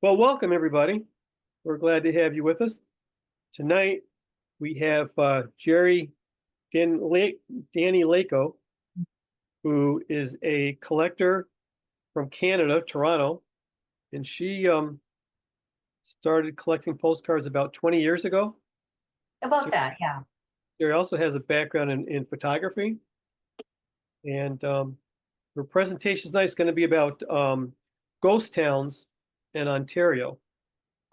Well, welcome everybody. We're glad to have you with us. Tonight, we have Jerry Danny Lako, who is a collector from Canada, Toronto, and she started collecting postcards about 20 years ago. About that, yeah. Jerry also has a background in photography, and her presentation tonight is going to be about ghost towns in Ontario.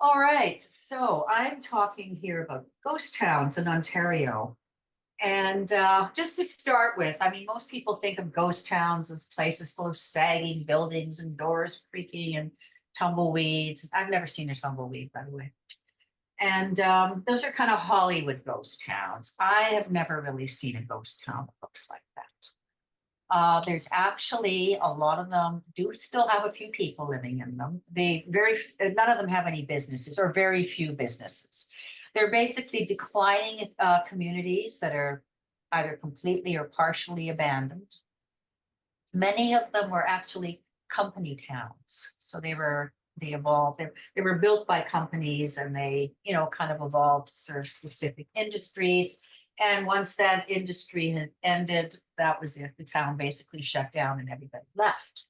All right, so I'm talking here about ghost towns in Ontario. And just to start with, I mean, most people think of ghost towns as places full of sagging buildings and doors creaking and tumbleweeds. I've never seen a tumbleweed, by the way. And those are kind of Hollywood ghost towns. I have never really seen a ghost town that looks like that. There's actually a lot of them do still have a few people living in them. None of them have any businesses or very few businesses. They're basically declining communities that are either completely or partially abandoned. Many of them were actually company towns. So they evolved. They were built by companies and they, kind of evolved to serve specific industries. And once that industry had ended, that was it. The town basically shut down and everybody left.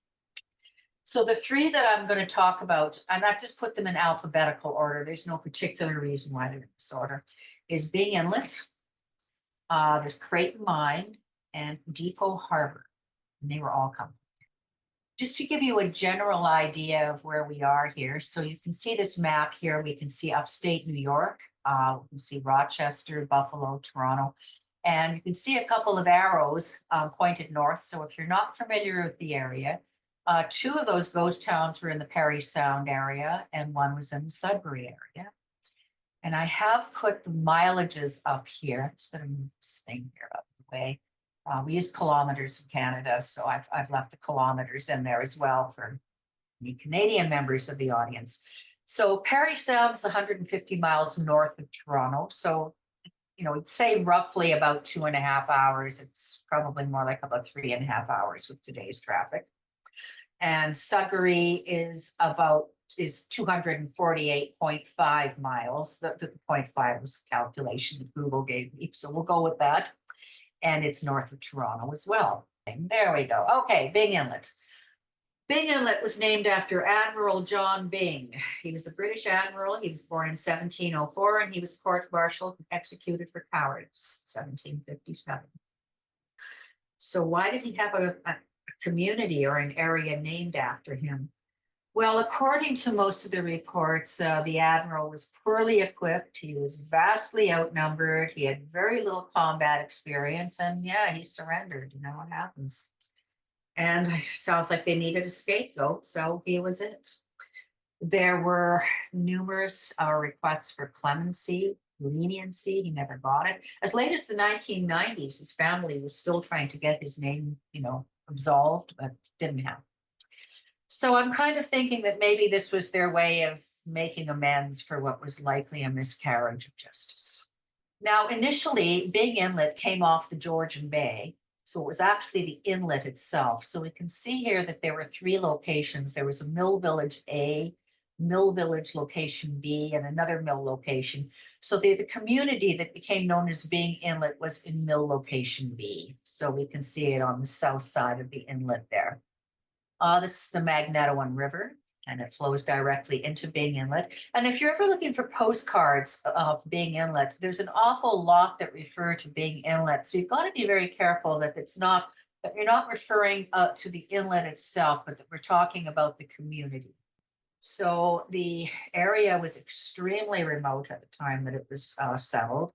So the three that I'm going to talk about, and I've just put them in alphabetical order. There's no particular reason why they're in this order, is Bing Inlet, there's Creighton Mine, and Depot Harbor. And they were all companies. Just to give you a general idea of where we are here. So you can see this map here. We can see upstate New York. We can see Rochester, Buffalo, Toronto. And you can see a couple of arrows pointed north. So if you're not familiar with the area, two of those ghost towns were in the Parry Sound area and one was in the Sudbury area. And I have put the mileages up here. I'm just going to move this thing here out of the way. We use kilometers in Canada, so I've left the kilometers in there as well for the Canadian members of the audience. So Parry Sound is 150 miles north of Toronto. So, I'd say roughly about 2.5 hours. It's probably more like about 3.5 hours with today's traffic. And Sudbury is 248.5 miles. The 0.5 was the calculation that Google gave me, so we'll go with that. And it's north of Toronto as well. There we go. Okay, Bing Inlet. Bing Inlet was named after Admiral John Byng. He was a British admiral. He was born in 1704 and he was court-martialed and executed for cowardice, 1757. So why did he have a community or an area named after him? Well, according to most of the reports, the admiral was poorly equipped. He was vastly outnumbered. He had very little combat experience. And yeah, he surrendered. You know what happens. And it sounds like they needed a scapegoat. So he was it. There were numerous requests for clemency, leniency. He never got it. As late as the 1990s, his family was still trying to get his name, absolved, but didn't happen. So I'm kind of thinking that maybe this was their way of making amends for what was likely a miscarriage of justice. Now, initially, Bing Inlet came off the Georgian Bay, so it was actually the inlet itself. So we can see here that there were three locations. There was a mill village A, mill village location B, and another mill location. So the community that became known as Bing Inlet was in mill location B. So we can see it on the south side of the inlet there. This is the Magnetawan River, and it flows directly into Bing Inlet. And if you're ever looking for postcards of Bing Inlet, there's an awful lot that refer to Bing Inlet. So you've got to be very careful that you're not referring to the inlet itself, but that we're talking about the community. So the area was extremely remote at the time that it was settled.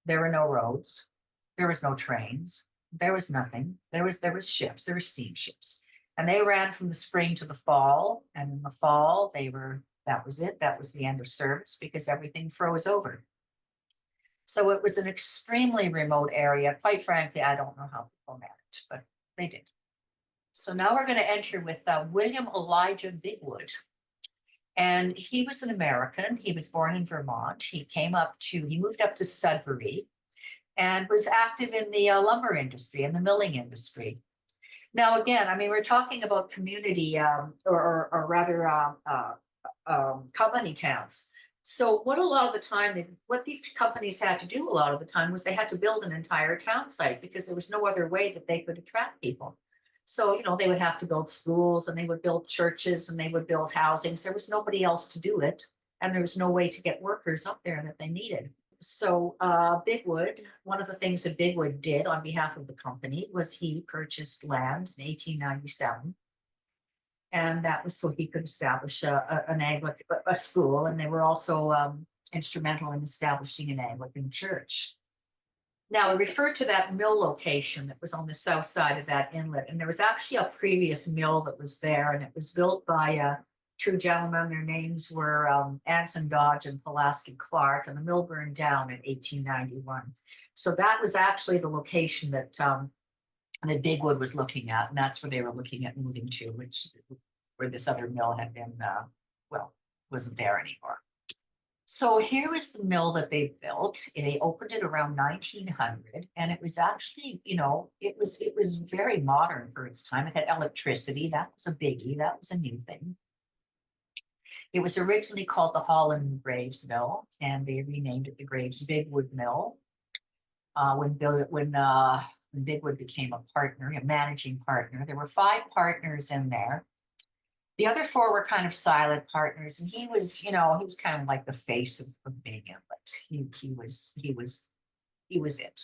There were no roads. There was no trains. There was nothing. There was ships. There were steamships. And they ran from the spring to the fall. And in the fall, that was it. That was the end of service because everything froze over. So it was an extremely remote area. Quite frankly, I don't know how people managed, but they did. So now we're going to enter with William Elijah Bigwood. And he was an American. He was born in Vermont. He moved up to Sudbury and was active in the lumber industry and the milling industry. Now, again, I mean, we're talking about community, or rather company towns. So what a lot of the time, what these companies had to do a lot of the time was they had to build an entire town site because there was no other way that they could attract people. So, they would have to build schools and they would build churches and they would build housings. There was nobody else to do it. And there was no way to get workers up there that they needed. So Bigwood, one of the things that Bigwood did on behalf of the company was he purchased land in 1897. And that was so he could establish a school. And they were also instrumental in establishing an Anglican church. Now, I refer to that mill location that was on the south side of that inlet. And there was actually a previous mill that was there, and it was built by two gentlemen. Their names were Anson Dodge and Pulaski Clark, and the mill burned down in 1891. So that was actually the location that Bigwood was looking at, and that's where they were looking at moving to, where this other mill had been, wasn't there anymore. So here was the mill that they built. They opened it around 1900, and it was actually, it was very modern for its time. It had electricity. That was a biggie. That was a new thing. It was originally called the Holland Graves Mill, and they renamed it the Graves Bigwood Mill. When Bigwood became a partner, a managing partner, there were 5 partners in there. The other 4 were kind of silent partners, and he was kind of like the face of Big Inlet. He was it.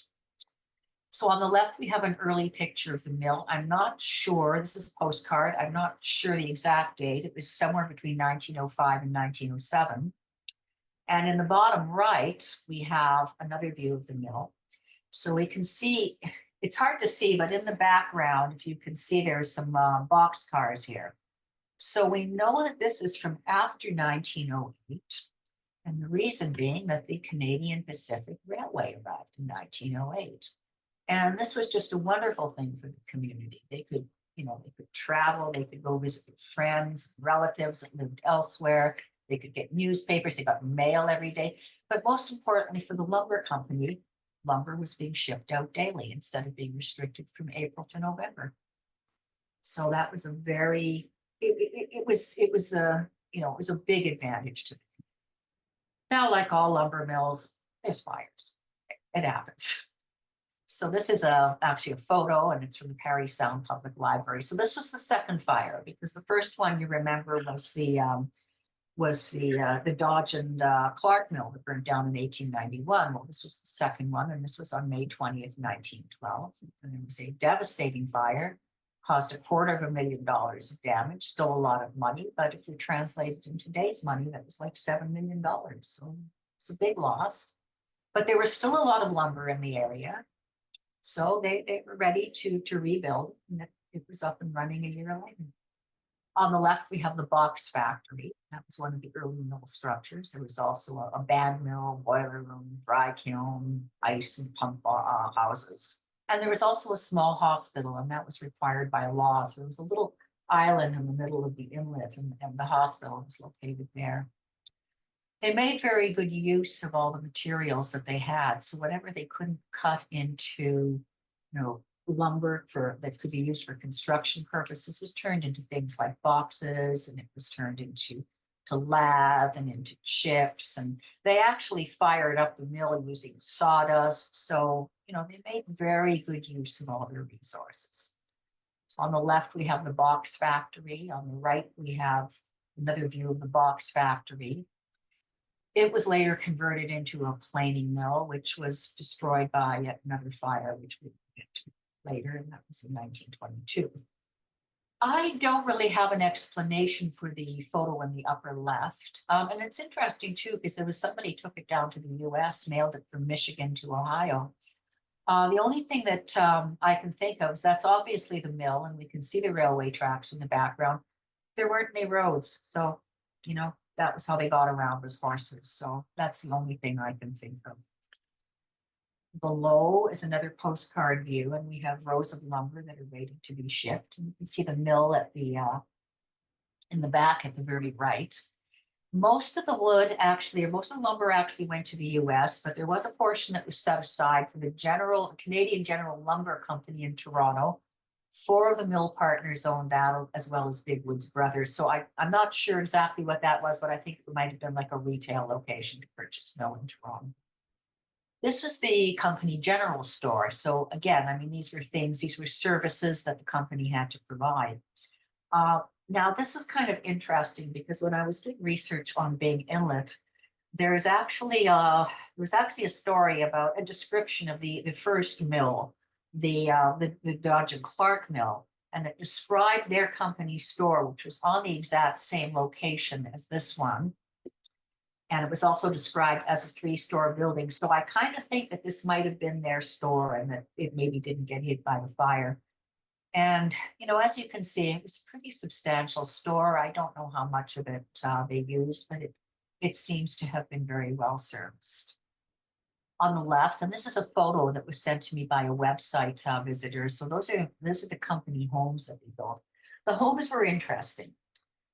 So on the left, we have an early picture of the mill. I'm not sure, this is a postcard. I'm not sure the exact date. It was somewhere between 1905 and 1907. And in the bottom right, we have another view of the mill. So we can see, it's hard to see, but in the background, if you can see, there's some box cars here. So we know that this is from after 1908. And the reason being that the Canadian Pacific Railway arrived in 1908. And this was just a wonderful thing for the community. They could, they could travel, they could go visit their friends, relatives that lived elsewhere. They could get newspapers, they got mail every day. But most importantly, for the lumber company, lumber was being shipped out daily instead of being restricted from April to November. So that was a very, it was a big advantage to them. Now, like all lumber mills, there's fires. It happens. So this is actually a photo, and it's from the Parry Sound Public Library. So this was the second fire, because the first one you remember was the Dodge and Clark mill that burned down in 1891. Well, this was the second one, and this was on May 20th, 1912. And it was a devastating fire, caused $250,000 of damage, stole a lot of money. But if we translate it in today's money, that was like $7 million. So it's a big loss. But there was still a lot of lumber in the area. So they were ready to rebuild, and it was up and running a year later. On the left, we have the box factory. That was one of the early mill structures. There was also a band mill, boiler room, dry kiln, ice and pump houses. And there was also a small hospital, and that was required by law. So there was a little island in the middle of the inlet, and the hospital was located there. They made very good use of all the materials that they had. So whatever they couldn't cut into, lumber that could be used for construction purposes was turned into things like boxes, and it was turned into lath and into chips. And they actually fired up the mill using sawdust. So, they made very good use of all their resources. So on the left, we have the box factory. On the right, we have another view of the box factory. It was later converted into a planing mill, which was destroyed by yet another fire, which we will get to later, and that was in 1922. I don't really have an explanation for the photo in the upper left. And it's interesting too, because there was somebody took it down to the US, mailed it from Michigan to Ohio. The only thing that I can think of is that's obviously the mill, and we can see the railway tracks in the background. There weren't any roads, so, that was how they got around, was horses. So that's the only thing I can think of. Below is another postcard view, and we have rows of lumber that are waiting to be shipped. And you can see the mill at in the back at the very right. Most of the wood actually, or most of the lumber actually went to the US, but there was a portion that was set aside for the Canadian General Lumber Company in Toronto. 4 of the mill partners owned that, as well as Bigwood's brothers. So I'm not sure exactly what that was, but I think it might have been like a retail location to purchase mill in Toronto. This was the company general store. So again, I mean, these were services that the company had to provide. Now, this was kind of interesting because when I was doing research on Bing Inlet, there was actually a story about a description of the first mill, the Dodge and Clark mill, and it described their company store, which was on the exact same location as this one. And it was also described as a 3-store building. So I kind of think that this might have been their store and that it maybe didn't get hit by the fire. And, you know, as you can see, it was a pretty substantial store. I don't know how much of it they used, but it seems to have been very well serviced. On the left, and this is a photo that was sent to me by a website visitor. So those are the company homes that we built. The homes were interesting.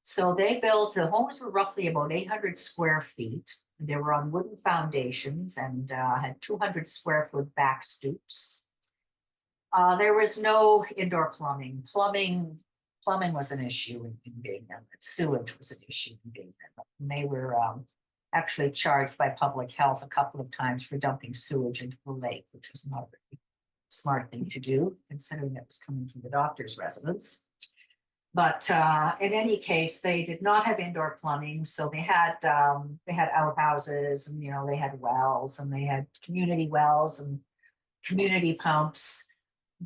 So the homes were roughly about 800 square feet. They were on wooden foundations and had 200 square foot back stoops. There was no indoor plumbing. Plumbing was an issue in Bing Inlet. Sewage was an issue in Bing Inlet. And they were actually charged by public health a couple of times for dumping sewage into the lake, which was not a very smart thing to do, considering it was coming from the doctor's residence. But in any case, they did not have indoor plumbing, so they had outhouses, and they had wells, and they had community wells and community pumps.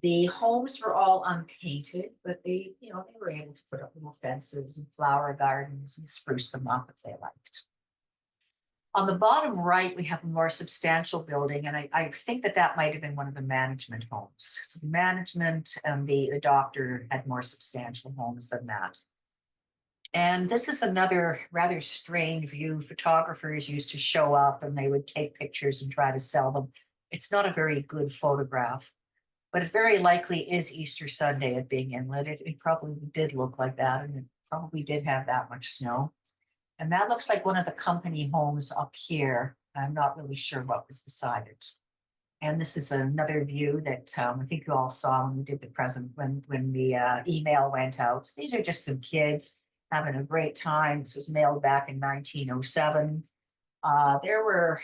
The homes were all unpainted, but they were able to put up little fences and flower gardens and spruce them up if they liked. On the bottom right, we have a more substantial building, and I think that might have been one of the management homes. So the management and the doctor had more substantial homes than that. And this is another rather strange view. Photographers used to show up and they would take pictures and try to sell them. It's not a very good photograph, but it very likely is Easter Sunday at Bing Inlet. It probably did look like that, and it probably did have that much snow. And that looks like one of the company homes up here. I'm not really sure what was beside it. And this is another view that I think you all saw when we did the when the email went out. These are just some kids having a great time. This was mailed back in 1907. There were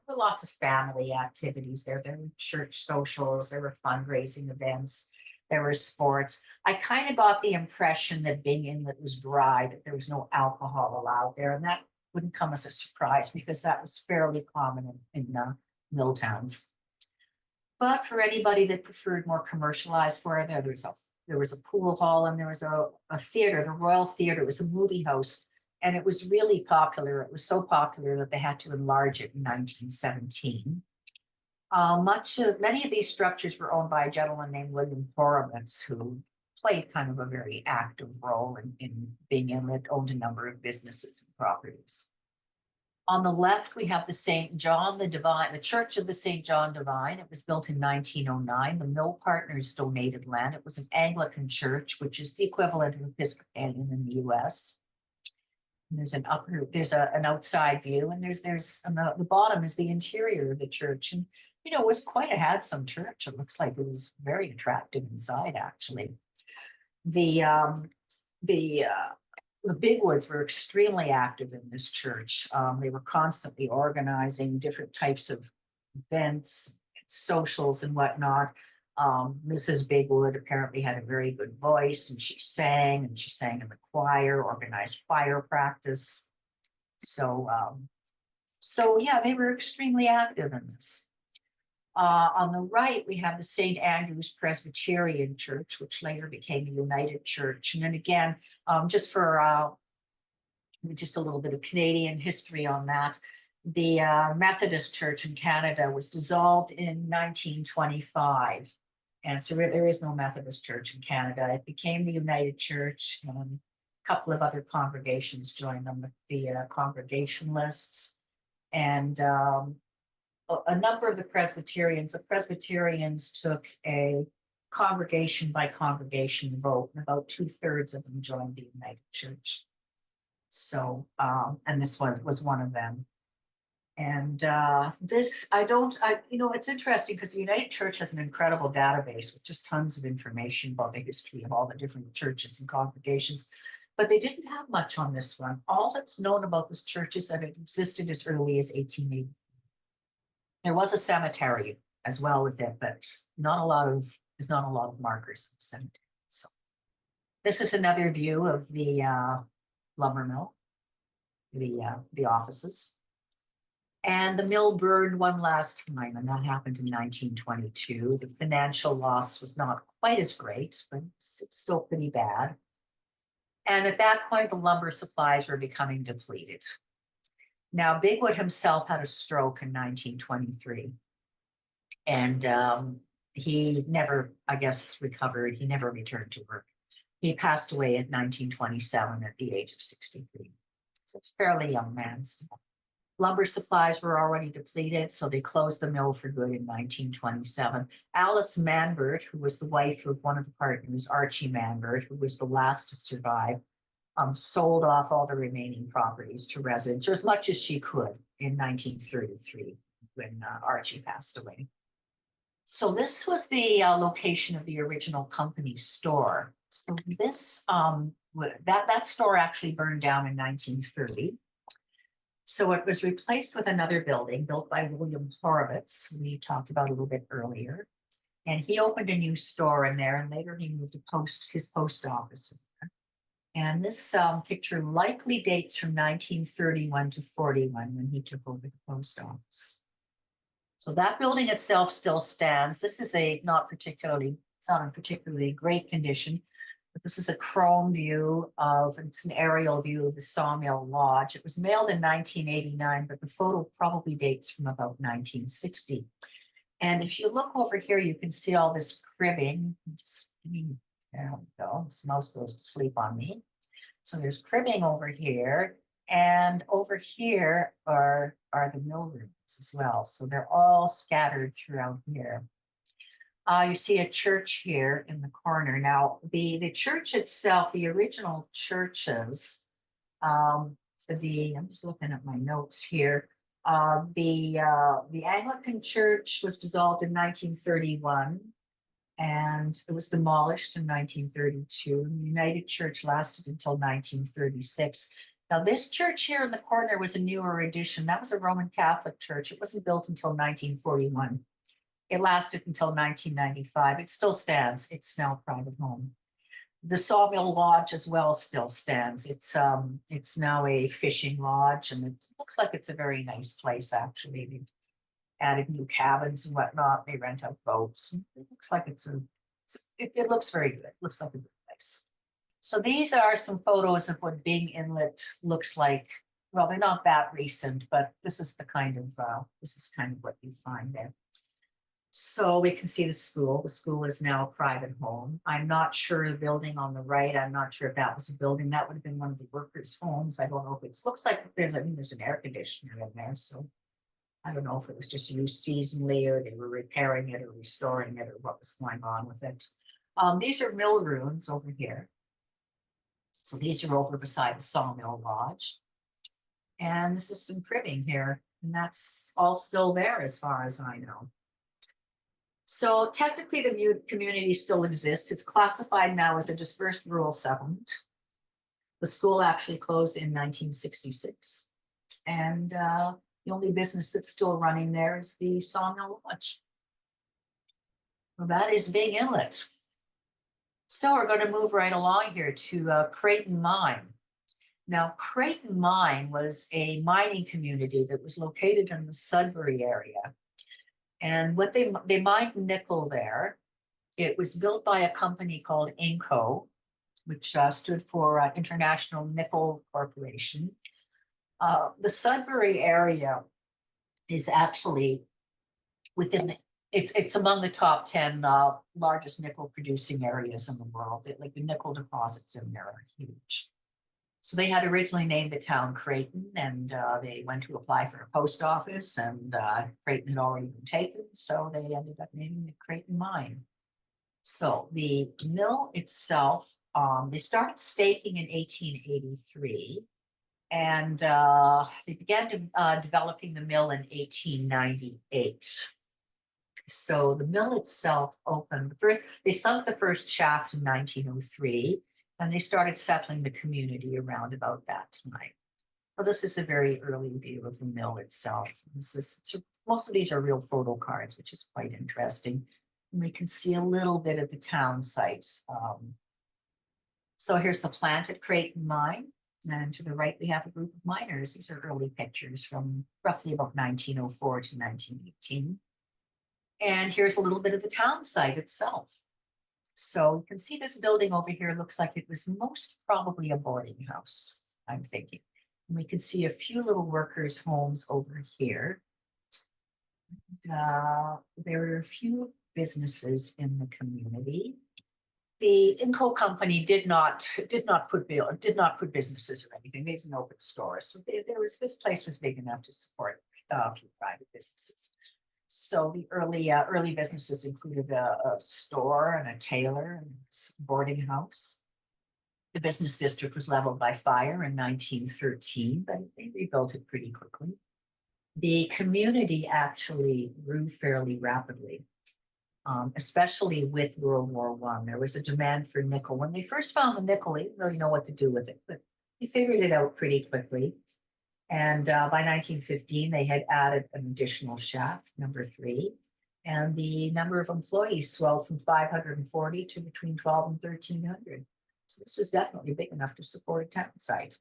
lots of family activities there. There were church socials, there were fundraising events, there were sports. I kind of got the impression that Bing Inlet was dry, that there was no alcohol allowed there. And that wouldn't come as a surprise because that was fairly common in mill towns. But for anybody that preferred more commercialized fare, there was a pool hall, and there was a theater. The Royal Theater was a movie house, and it was really popular. It was so popular that they had to enlarge it in 1917. Many of these structures were owned by a gentleman named William Horowitz, who played kind of a very active role in Bing Inlet, owned a number of businesses and properties. On the left, we have the St. John the Divine, the Church of the St. John Divine. It was built in 1909. The mill partners donated land. It was an Anglican church, which is the equivalent of Episcopalian in the US. And there's an outside view, and there's on the bottom is the interior of the church. And it was quite a handsome church. It looks like it was very attractive inside, actually. The Bigwoods were extremely active in this church. They were constantly organizing different types of events, socials, and whatnot. Mrs. Bigwood apparently had a very good voice, and she sang in the choir, organized choir practice. So yeah, they were extremely active in this. On the right, we have the St. Andrew's Presbyterian Church, which later became a United Church. And then again, just for just a little bit of Canadian history on that, the Methodist Church in Canada was dissolved in 1925. And so there is no Methodist Church in Canada. It became the United Church, and a couple of other congregations joined them, the Congregationalists, and a number of the Presbyterians took a congregation by congregation vote, and about 2/3 of them joined the United Church. So, and this one was one of them. And this, it's interesting because the United Church has an incredible database with just tons of information about the history of all the different churches and congregations. But they didn't have much on this one. All that's known about this church is that it existed as early as 1880. There was a cemetery as well with it, but there's not a lot of markers in the cemetery. So this is another view of the lumber mill, the offices. And the mill burned one last time, and that happened in 1922. The financial loss was not quite as great, but it's still pretty bad. And at that point, the lumber supplies were becoming depleted. Now, Bigwood himself had a stroke in 1923. And he never, I guess, recovered. He never returned to work. He passed away in 1927 at the age of 63. It's a fairly young man still. Lumber supplies were already depleted, so they closed the mill for good in 1927. Alice Manbert, who was the wife of one of the partners, Archie Manbert, who was the last to survive, sold off all the remaining properties to residents, or as much as she could, in 1933 when Archie passed away. So this was the location of the original company store. So this that store actually burned down in 1930. So it was replaced with another building built by William Horowitz, who we talked about a little bit earlier. And he opened a new store in there, and later he moved to his post office in there. And this picture likely dates from 1931 to 41 when he took over the post office. So that building itself still stands. This is it's not in particularly great condition, but this is a chrome view it's an aerial view of the Sawmill Lodge. It was mailed in 1989, but the photo probably dates from about 1960. And if you look over here, you can see all this cribbing. There we go. This mouse goes to sleep on me. So there's cribbing over here, and over here are the mill rooms as well. So they're all scattered throughout here. You see a church here in the corner. Now, the church itself, the original churches, I'm just looking at my notes here. The Anglican Church was dissolved in 1931, and it was demolished in 1932. And the United Church lasted until 1936. Now, this church here in the corner was a newer addition. That was a Roman Catholic church. It wasn't built until 1941. It lasted until 1995. It still stands. It's now a private home. The Sawmill Lodge as well still stands. It's now a fishing lodge, and it looks like it's a very nice place, actually. They've added new cabins and whatnot. They rent out boats. It looks like it looks very good. It looks like a good place. So these are some photos of what Bing Inlet looks like. Well, they're not that recent, but this is kind of what you find there. So we can see the school. The school is now a private home. I'm not sure the building on the right. I'm not sure if that was a building. That would have been one of the workers' homes. I don't know if looks like there's an air conditioner in there. So I don't know if it was just used seasonally, or they were repairing it or restoring it, or what was going on with it. These are mill ruins over here. So these are over beside the Sawmill Lodge. And this is some cribbing here. And that's all still there as far as I know. So technically the community still exists. It's classified now as a dispersed rural settlement. The school actually closed in 1966. And the only business that's still running there is the Sawmill Lodge. Well, that is Big Inlet. So we're going to move right along here to Creighton Mine. Now, Creighton Mine was a mining community that was located in the Sudbury area. And what they mined nickel there. It was built by a company called INCO, which stood for International Nickel Corporation. The Sudbury area is actually it's among the top 10 largest nickel producing areas in the world. Like the nickel deposits in there are huge. So they had originally named the town Creighton, and they went to apply for a post office, and Creighton had already been taken, so they ended up naming it Creighton Mine. So the mill itself, they started staking in 1883, And they began developing the mill in 1898. So the mill itself opened they sunk the first shaft in 1903, and they started settling the community around about that time. Well, this is a very early view of the mill itself. Most of these are real photo cards, which is quite interesting. And we can see a little bit of the town sites. So here's the plant at Creighton Mine. And to the right, we have a group of miners. These are early pictures from roughly about 1904 to 1918. And here's a little bit of the town site itself. So you can see this building over here looks like it was most probably a boarding house, I'm thinking. And we can see a few little workers' homes over here. There are a few businesses in the community. The Inco company did not put businesses or anything. They didn't open stores. So this place was big enough to support a few private businesses. So the early businesses included a store and a tailor and a boarding house. The business district was leveled by fire in 1913, but they rebuilt it pretty quickly. The community actually grew fairly rapidly. Especially with World War I. There was a demand for nickel. When they first found the nickel, they didn't really know what to do with it, but they figured it out pretty quickly. And by 1915, they had added an additional shaft, number 3, and the number of employees swelled from 540 to between 12 and 1,300. So this was definitely big enough to support a town site.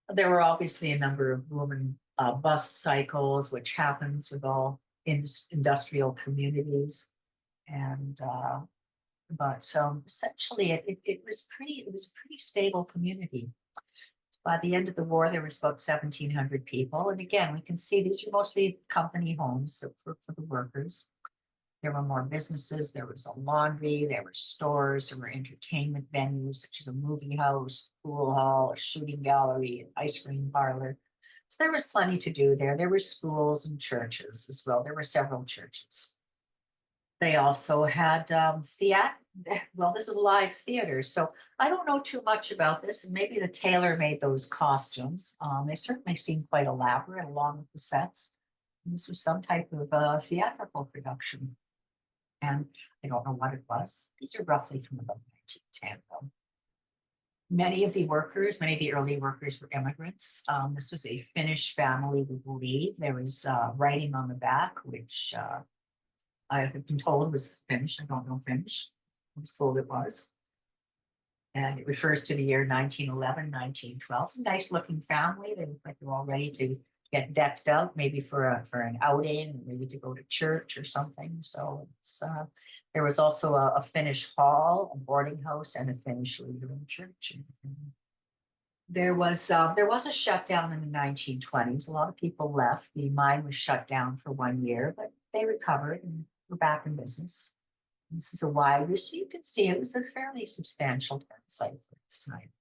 There were obviously a number of boom and bust cycles, which happens with all industrial communities. And but essentially it was a pretty stable community. By the end of the war, there was about 1,700 people, and again, we can see these are mostly company homes for the workers. There were more businesses. There was a laundry. There were stores. There were entertainment venues such as a movie house, pool hall, a shooting gallery, an ice cream parlor. So there was plenty to do there. There were schools and churches as well. There were several churches. They also had theater. Well, this is live theater, so I don't know too much about this. And maybe the tailor made those costumes. They certainly seemed quite elaborate along with the sets. And this was some type of theatrical production. And I don't know what it was. These are roughly from about 1910, though. Many of the early workers were immigrants. This was a Finnish family, we believe. There was writing on the back, which I have been told was Finnish. I don't know Finnish. I was told it was. And it refers to the year 1911, 1912. It's a nice looking family. They look like they're all ready to get decked out, maybe for an outing, maybe to go to church or something. So it's there was also a Finnish hall, a boarding house, and a Finnish Lutheran church. There was a shutdown in the 1920s. A lot of people left. The mine was shut down for 1 year, but they recovered and were back in business. This is a wide view, so you can see it was a fairly substantial town site for its time.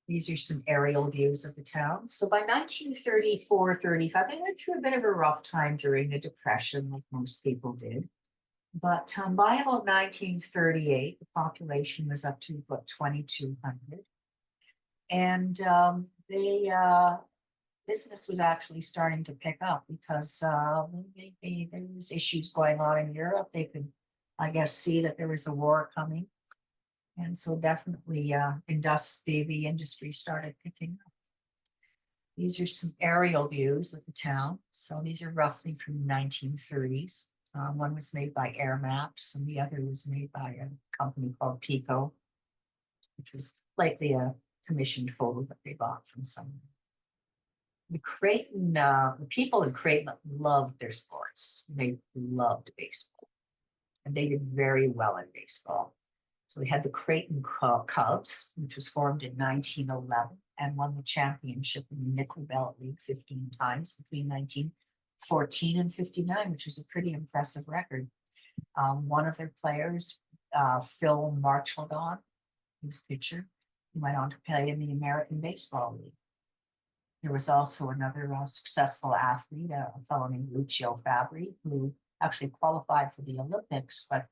These are some aerial views of the town. So by 1934-35, they went through a bit of a rough time during the Depression, like most people did. But by about 1938, the population was up to about 2,200. And business was actually starting to pick up because there was issues going on in Europe. They could, I guess, see that there was a war coming. And so definitely the industry started picking up. These are some aerial views of the town. So these are roughly from the 1930s. One was made by Air Maps and the other was made by a company called Pico, which was likely a commissioned photo that they bought from someone. The people in Creighton loved their sports. They loved baseball. And they did very well in baseball. So we had the Creighton Cubs, which was formed in 1911 and won the championship in the Nickel Belt League 15 times between 1914 and 59, which is a pretty impressive record. One of their players, Phil Marchildon, he was a pitcher. He went on to play in the American Baseball League. There was also another successful athlete, a fellow named Lucio Fabri, who actually qualified for the Olympics, but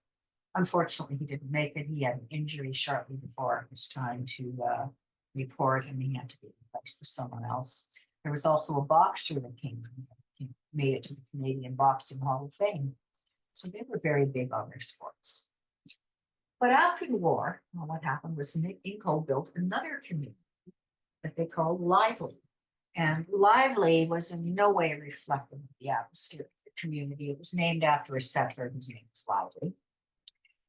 unfortunately he didn't make it. He had an injury shortly before it was time to report, and he had to be replaced with someone else. There was also a boxer that made it to the Canadian Boxing Hall of Fame. So they were very big on their sports. But after the war, well, what happened was Inco built another community that they called Lively. And Lively was in no way reflective of the atmosphere of the community. It was named after a settler whose name was Lively.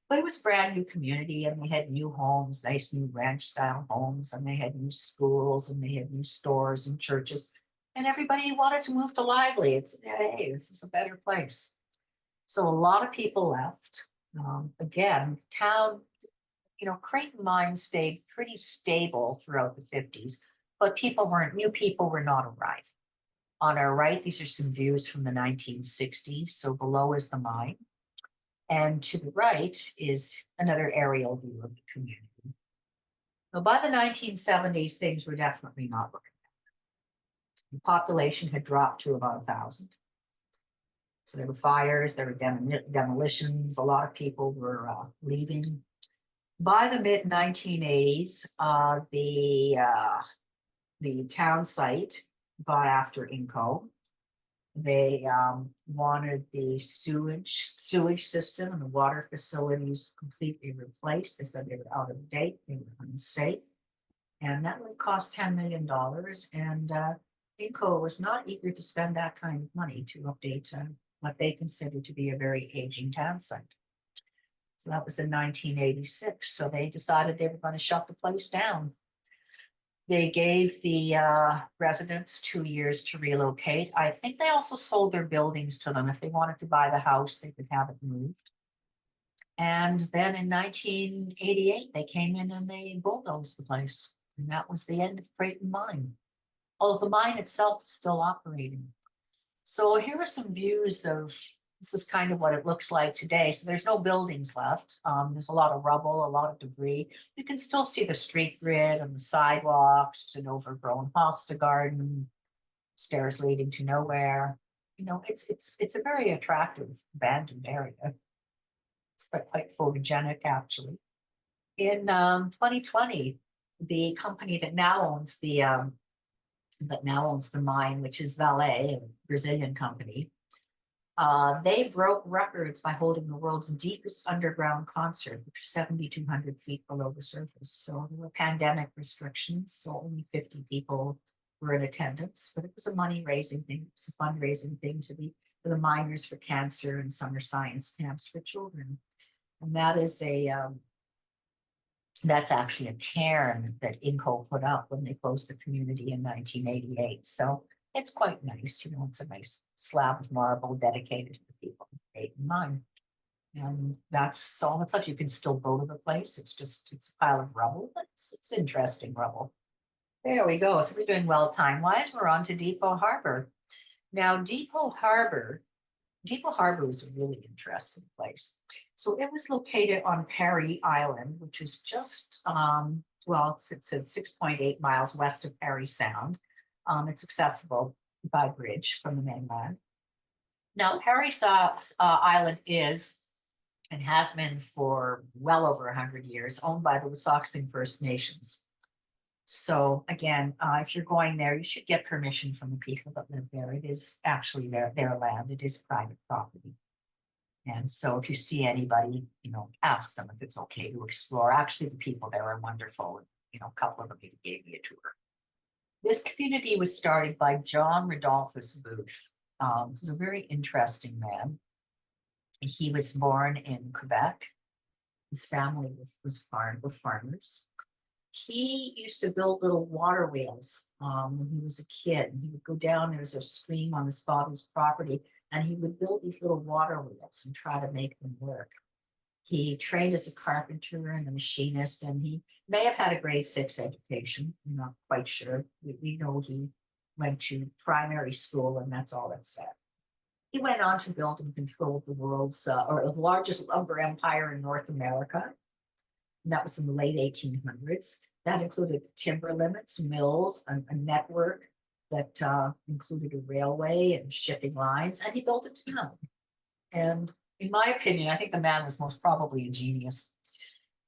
But it was a brand new community, and they had new homes, nice new ranch style homes, and they had new schools, and they had new stores and churches. And everybody wanted to move to Lively. It's, hey, this is a better place. So a lot of people left. Again, town, Creighton Mine stayed pretty stable throughout the 50s, but new people were not arriving. On our right, these are some views from the 1960s. So below is the mine. And to the right is another aerial view of the community. So by the 1970s, things were definitely not looking better. The population had dropped to about 1,000. So there were fires, there were demolitions, a lot of people were leaving. By the mid 1980s, the town site got after Inco. They wanted the sewage system and the water facilities completely replaced. They said they were out of date, they were unsafe, and that would cost $10 million. And Inco was not eager to spend that kind of money to update what they considered to be a very aging town site. So that was in 1986. So they decided they were going to shut the place down. They gave the residents 2 years to relocate. I think they also sold their buildings to them. If they wanted to buy the house, they could have it moved. And then in 1988, they came in and they bulldozed the place. And that was the end of Creighton Mine. Although the mine itself is still operating. So here are some views of, this is kind of what it looks like today. So there's no buildings left. There's a lot of rubble, a lot of debris. You can still see the street grid and the sidewalks. It's an overgrown hosta garden, stairs leading to nowhere. It's a very attractive abandoned area. It's quite photogenic, actually. In 2020, the company that now owns the mine, which is Vale, a Brazilian company, they broke records by holding the world's deepest underground concert, which was 7,200 feet below the surface. So there were pandemic restrictions, so only 50 people were in attendance, but it was a money-raising thing. It was a fundraising thing for the miners for cancer and summer science camps for children. And that is that's actually a cairn that Inco put up when they closed the community in 1988. So it's quite nice, it's a nice slab of marble dedicated to the people of Creighton Mine. And that's all that's left. You can still go to the place. It's a pile of rubble, but it's interesting rubble. There we go. So we're doing well time-wise. We're on to Depot Harbor. Now, Depot Harbor was a really interesting place. So it was located on Perry Island, which is just, it says 6.8 miles west of Perry Sound. It's accessible by bridge from the mainland. Now, Perry Island is, and has been for well over 100 years, owned by the Wissahickon First Nations. So again, if you're going there, you should get permission from the people that live there. It is actually their land. It is private property. And so if you see anybody, ask them if it's okay to explore. Actually, the people there are wonderful. A couple of them even gave me a tour. This community was started by John Rodolphus Booth. He's a very interesting man. He was born in Quebec. His family were farmers. He used to build little water wheels when he was a kid. He would go down, there was a stream on his father's property, and he would build these little water wheels and try to make them work. He trained as a carpenter and a machinist, and he may have had a grade 6 education. I'm not quite sure. We know he went to primary school, and that's all it said. He went on to build and control the world's, or the largest lumber empire in North America. And that was in the late 1800s. That included timber limits, mills, a network that included a railway and shipping lines, and he built a town. And in my opinion, I think the man was most probably a genius.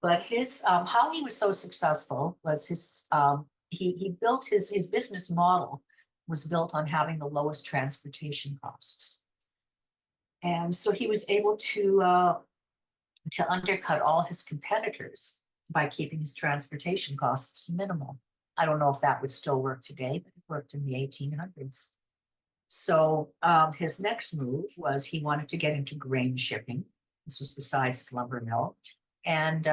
But his, how he was so successful was he built his business model was built on having the lowest transportation costs. And so he was able to undercut all his competitors by keeping his transportation costs minimal. I don't know if that would still work today, but it worked in the 1800s. So his next move was he wanted to get into grain shipping. This was besides his lumber mill. And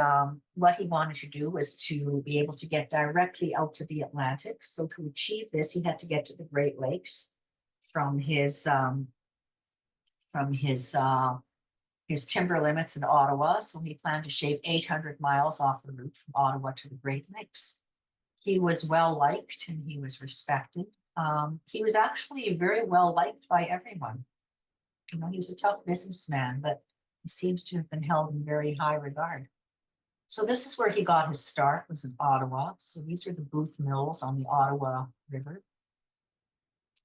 what he wanted to do was to be able to get directly out to the Atlantic. So to achieve this, he had to get to the Great Lakes from his timber limits in Ottawa. So he planned to shave 800 miles off the route from Ottawa to the Great Lakes. He was well liked and he was respected. He was actually very well liked by everyone. You know, he was a tough businessman, but he seems to have been held in very high regard. So this is where he got his start, was in Ottawa. So these are the Booth Mills on the Ottawa River.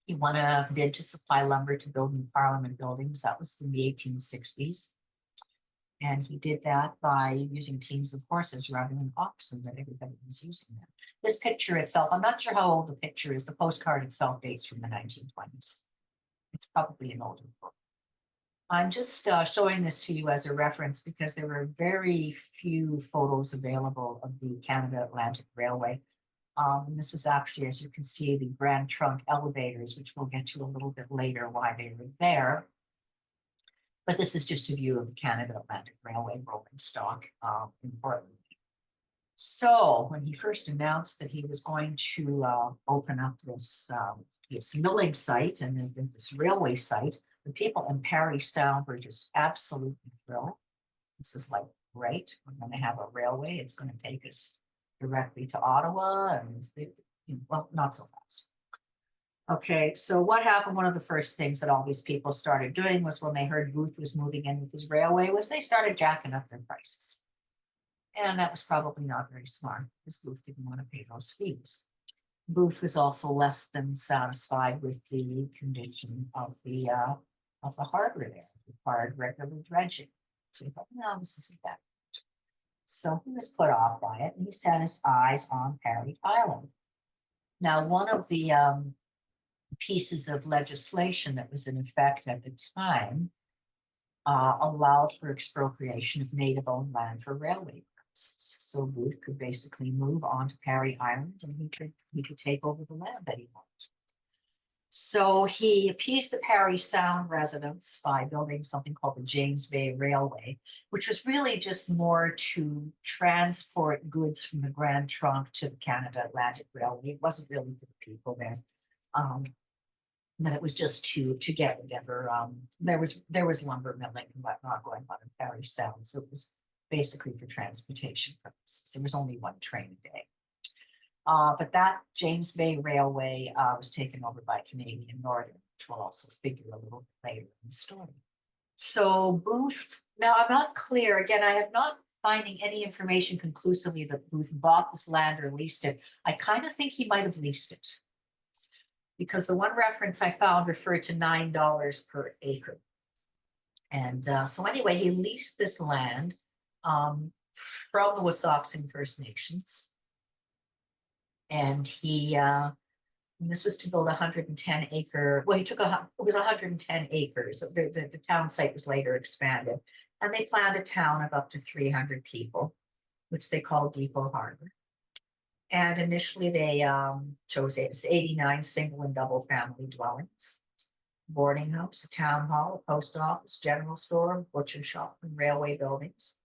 He won a bid to supply lumber to build new Parliament buildings. That was in the 1860s. And he did that by using teams of horses rather than oxen that everybody was using then. This picture itself, I'm not sure how old the picture is. The postcard itself dates from the 1920s. It's probably an older book. I'm just showing this to you as a reference because there were very few photos available of the Canada Atlantic Railway. And this is actually, as you can see, the Grand Trunk elevators, which we'll get to a little bit later why they were there. But this is just a view of the Canada Atlantic Railway rolling stock in Portland. So when he first announced that he was going to open up this milling site and this railway site, the people in Parry Sound were just absolutely thrilled. This is like, great, we're going to have a railway. It's going to take us directly to Ottawa, and well, not so fast. Okay, so what happened? One of the first things that all these people started doing was when they heard Booth was moving in with his railway was they started jacking up their prices. And that was probably not very smart because Booth didn't want to pay those fees. Booth was also less than satisfied with the condition of the harbor there. It required regular dredging. So he thought, no, this isn't that good. So he was put off by it, and he set his eyes on Parry Island. Now, one of the pieces of legislation that was in effect at the time allowed for expropriation of native-owned land for railway purposes. So Booth could basically move on to Parry Island, and he could take over the land that he wanted. So he appeased the Parry Sound residents by building something called the James Bay Railway, which was really just more to transport goods from the Grand Trunk to the Canada Atlantic Railway. It wasn't really for the people there. But it was just to get whatever. There was lumber milling and whatnot going on in Parry Sound, so it was basically for transportation purposes. There was only one train a day. But that James Bay Railway was taken over by Canadian Northern, which will also figure a little bit later in the story. So Booth, now I'm not clear, again, I have not finding any information conclusively that Booth bought this land or leased it. I kind of think he might have leased it, because the one reference I found referred to $9 per acre. And so anyway, he leased this land from the Wissahickon First Nations. And this was to build 110 acre, well, it was 110 acres. The town site was later expanded. And they planned a town of up to 300 people, which they called Depot Harbor. And initially they chose 89 single and double family dwellings, boarding house, a town hall, a post office, general store, butcher shop, and railway buildings.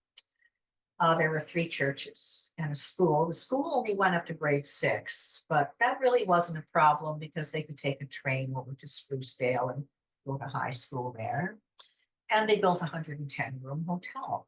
There were 3 churches and a school. The school only went up to grade 6, but that really wasn't a problem because they could take a train over to Sprucedale and go to high school there. And they built a 110-room hotel.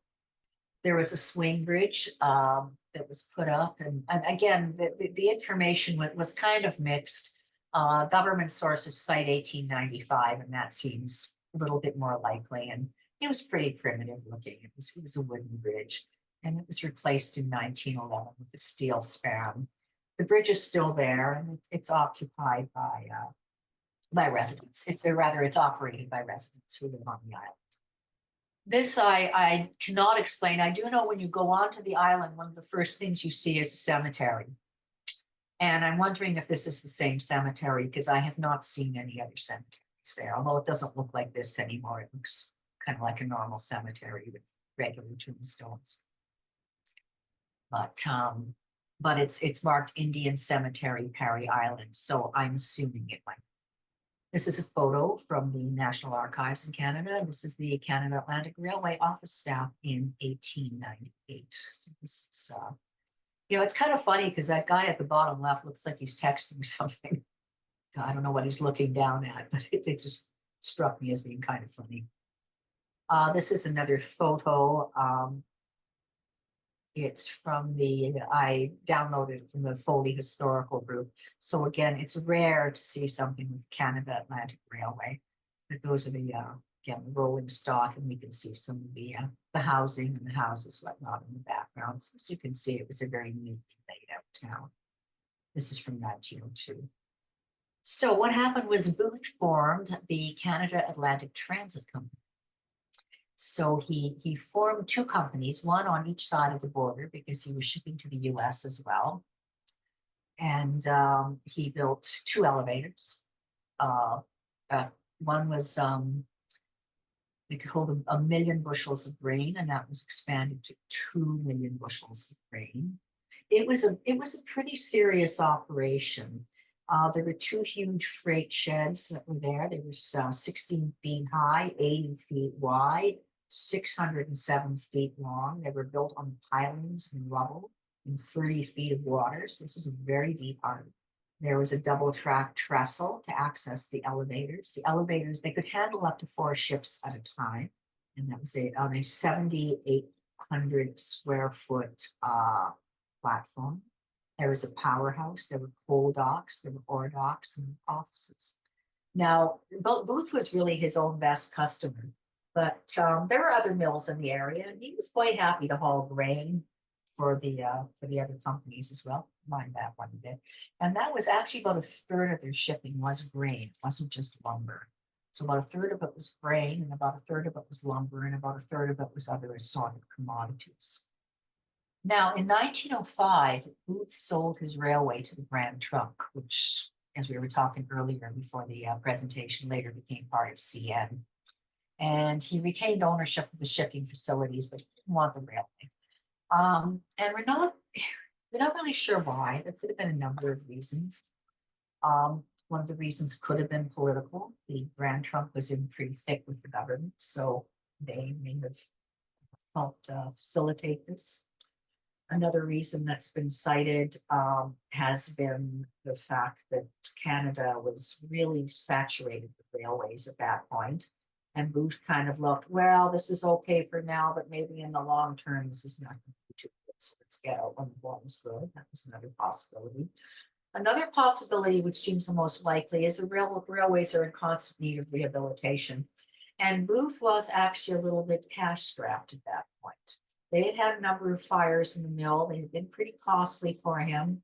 There was a swing bridge that was put up. And again, the information was kind of mixed. Government sources cite 1895, and that seems a little bit more likely. And it was pretty primitive looking. It was a wooden bridge, and it was replaced in 1911 with a steel span. The bridge is still there, and it's occupied by residents. It's operated by residents who live on the island. This I cannot explain. I do know when you go onto the island, one of the first things you see is a cemetery. And I'm wondering if this is the same cemetery because I have not seen any other cemeteries there, although it doesn't look like this anymore. It looks kind of like a normal cemetery with regular tombstones. But it's marked Indian Cemetery, Perry Island, so I'm assuming it might. This is a photo from the National Archives in Canada. This is the Canada Atlantic Railway office staff in 1898. So this is, it's kind of funny because that guy at the bottom left looks like he's texting something. I don't know what he's looking down at, but it just struck me as being kind of funny. This is another photo. It's from I downloaded it from the Foley Historical Group. So again, it's rare to see something with Canada Atlantic Railway. But those are again, the rolling stock, and we can see some of the housing and the houses, whatnot in the background. So as you can see, it was a very neatly laid out town. This is from 1902. So what happened was Booth formed the Canada Atlantic Transit Company. So he formed two companies, one on each side of the border because he was shipping to the US as well. And he built two elevators. One was, they could hold a million bushels of grain, and that was expanded to 2 million bushels of grain. It was a pretty serious operation. There were two huge freight sheds that were there. They were 16 feet high, 80 feet wide, 607 feet long. They were built on pilings and rubble in 30 feet of water. So this was a very deep harbor. There was a double track trestle to access the elevators. The elevators, they could handle up to 4 ships at a time. And that was on a 7,800 square foot platform. There was a powerhouse, there were coal docks, there were ore docks and offices. Now, Booth was really his own best customer, but there were other mills in the area, and he was quite happy to haul grain for the other companies as well. Mind that one bit. And that was actually about a third of their shipping was grain. It wasn't just lumber. So about a third of it was grain, and about a third of it was lumber, and about a third of it was other assorted commodities. Now, in 1905, Booth sold his railway to the Grand Trunk, which, as we were talking earlier before the presentation, later became part of CN. And he retained ownership of the shipping facilities, but he didn't want the railway. And we're not really sure why. There could have been a number of reasons. One of the reasons could have been political. The Grand Trunk was in pretty thick with the government, so they may have helped facilitate this. Another reason that's been cited has been the fact that Canada was really saturated with railways at that point. And Booth kind of looked, well, this is okay for now, but maybe in the long term, this is not going to be too good. So let's get out when the water's good. That was another possibility. Another possibility, which seems the most likely, is the railways are in constant need of rehabilitation. And Booth was actually a little bit cash strapped at that point. They had had a number of fires in the mill. They had been pretty costly for him.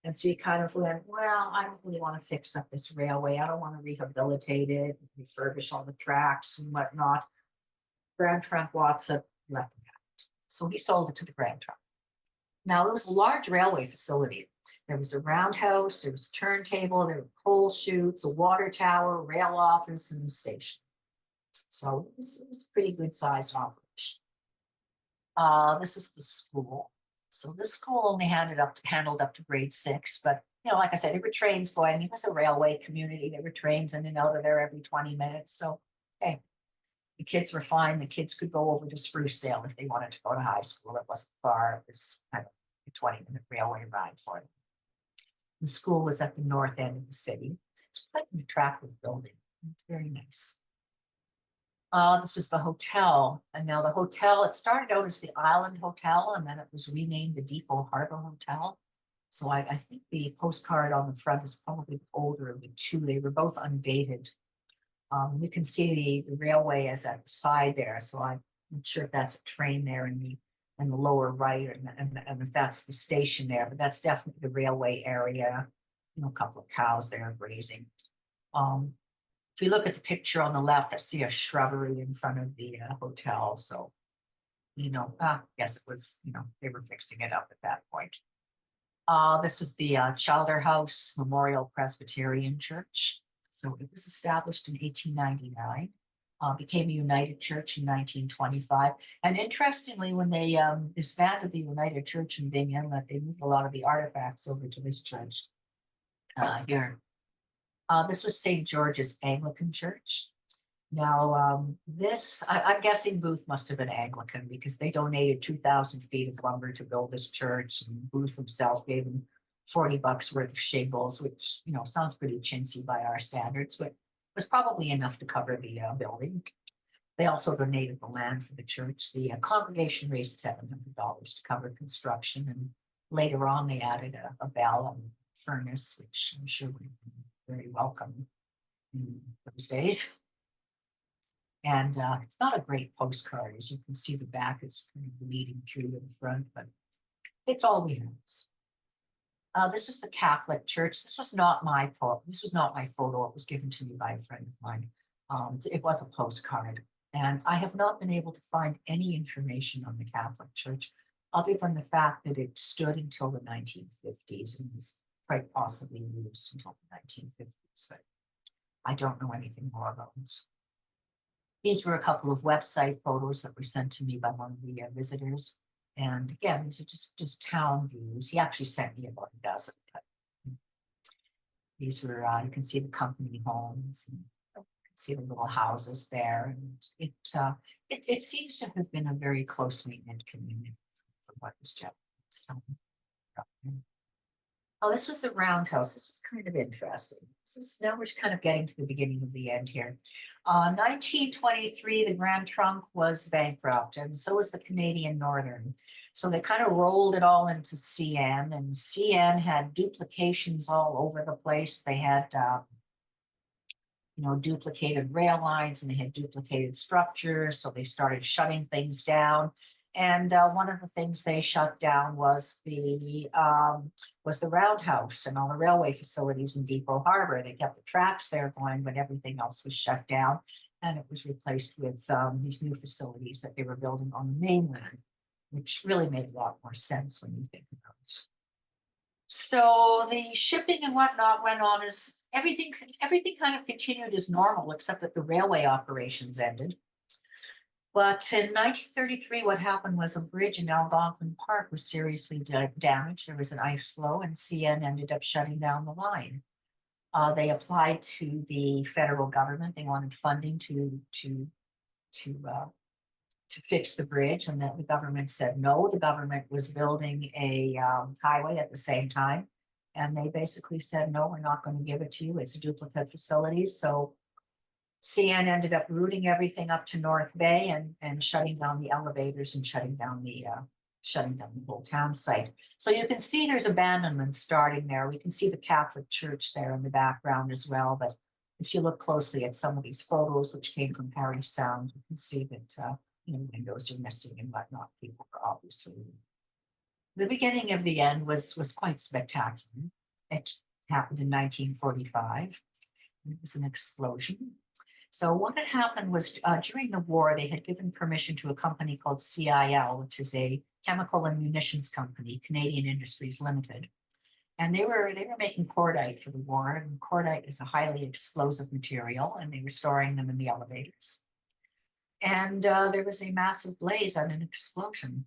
And so he kind of went, well, I don't really want to fix up this railway. I don't want to rehabilitate it, refurbish all the tracks and whatnot. Grand Trunk Watson left him out. So he sold it to the Grand Trunk. Now, it was a large railway facility. There was a roundhouse, there was a turntable, there were coal chutes, a water tower, rail office, and a station. So it was a pretty good sized operation. This is the school. So this school only handled up to grade 6, but like I said, there were trains going. It was a railway community. There were trains in and out of there every 20 minutes. So, hey, the kids were fine. The kids could go over to Sprucedale if they wanted to go to high school. It wasn't far. It was kind of a 20-minute railway ride for them. The school was at the north end of the city. It's quite an attractive building. It's very nice. This was the hotel. And now the hotel, it started out as the Island Hotel, and then it was renamed the Depot Harbor Hotel. So I think the postcard on the front is probably the older of the two. They were both undated. You can see the railway as at the side there. So I'm not sure if that's a train there in the lower right, and if that's the station there, but that's definitely the railway area. A couple of cows there grazing. If you look at the picture on the left, I see a shrubbery in front of the hotel. So, yes, it was, they were fixing it up at that point. This was the Childer House Memorial Presbyterian Church. So it was established in 1899, became a United Church in 1925. And interestingly, when they disbanded the United Church in Bing Inlet, they moved a lot of the artifacts over to this church here. This was St. George's Anglican Church. Now, I'm guessing Booth must have been Anglican because they donated 2,000 feet of lumber to build this church, and Booth himself gave them $40 worth of shingles, which, sounds pretty chintzy by our standards, but was probably enough to cover the building. They also donated the land for the church. The congregation raised $700 to cover construction, and later on they added a bell and furnace, which I'm sure would be very welcome in those days. And it's not a great postcard. As you can see, the back is kind of bleeding through to the front, but it's all we have. This was the Catholic Church. This was not my photo. It was given to me by a friend of mine. It was a postcard, and I have not been able to find any information on the Catholic Church other than the fact that it stood until the 1950s and was quite possibly used until the 1950s, but I don't know anything more about it. These were a couple of website photos that were sent to me by one of the visitors. And again, these are just town views. He actually sent me about a dozen, but these were, you can see the company homes, and you can see the little houses there. And it seems to have been a very closely knit community from what was telling me. Oh, this was the roundhouse. This was kind of interesting. Now we're kind of getting to the beginning of the end here. 1923, the Grand Trunk was bankrupt, and so was the Canadian Northern. So they kind of rolled it all into CN, and CN had duplications all over the place. They had, duplicated rail lines, and they had duplicated structures. So they started shutting things down. And one of the things they shut down was the roundhouse and all the railway facilities in Depot Harbor. They kept the tracks there going, but everything else was shut down, and it was replaced with these new facilities that they were building on the mainland, which really made a lot more sense when you think about it. So the shipping and whatnot went on as everything kind of continued as normal, except that the railway operations ended. But in 1933, what happened was a bridge in Algonquin Park was seriously damaged. There was an ice flow, and CN ended up shutting down the line. They applied to the federal government. They wanted funding to fix the bridge, and that the government said no. The government was building a highway at the same time, and they basically said, no, we're not going to give it to you. It's a duplicate facility. So CN ended up routing everything up to North Bay and shutting down the elevators and shutting down the whole town site. So you can see there's abandonment starting there. We can see the Catholic Church there in the background as well. But if you look closely at some of these photos, which came from Parry Sound, you can see that windows are missing and whatnot. People are obviously. The beginning of the end was quite spectacular. It happened in 1945. It was an explosion. So what had happened was during the war, they had given permission to a company called CIL, which is a chemical and munitions company, Canadian Industries Limited. And they were making cordite for the war, and cordite is a highly explosive material, and they were storing them in the elevators. And there was a massive blaze and an explosion.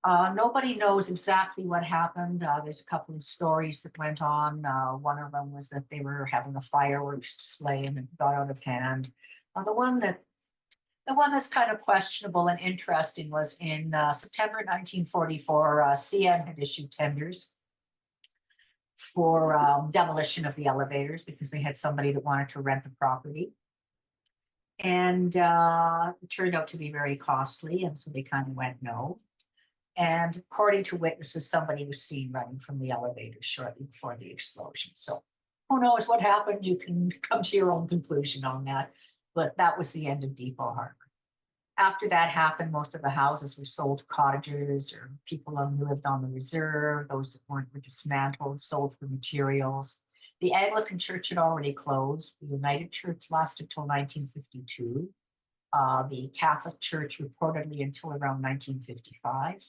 Nobody knows exactly what happened. There's a couple of stories that went on. One of them was that they were having a fireworks display and it got out of hand. The one that's kind of questionable and interesting was in September 1944, CN had issued tenders for demolition of the elevators because they had somebody that wanted to rent the property. And it turned out to be very costly, and so they kind of went no. And according to witnesses, somebody was seen running from the elevator shortly before the explosion. So who knows what happened? You can come to your own conclusion on that. But that was the end of Depot Harbor. After that happened, most of the houses were sold to cottagers or people who lived on the reserve. Those that weren't were dismantled, sold for materials. The Anglican Church had already closed. The United Church lasted till 1952. The Catholic Church reportedly until around 1955.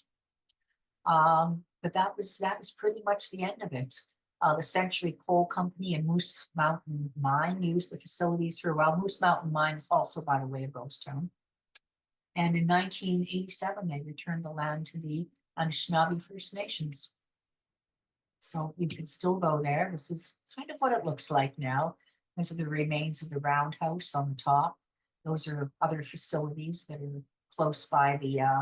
But that was pretty much the end of it. The Century Coal Company and Moose Mountain Mine used the facilities for a while. Moose Mountain Mine is also, by the way, a ghost town. And in 1987, they returned the land to the Anishinaabe First Nations. So you can still go there. This is kind of what it looks like now. Those are the remains of the roundhouse on the top. Those are other facilities that are close by the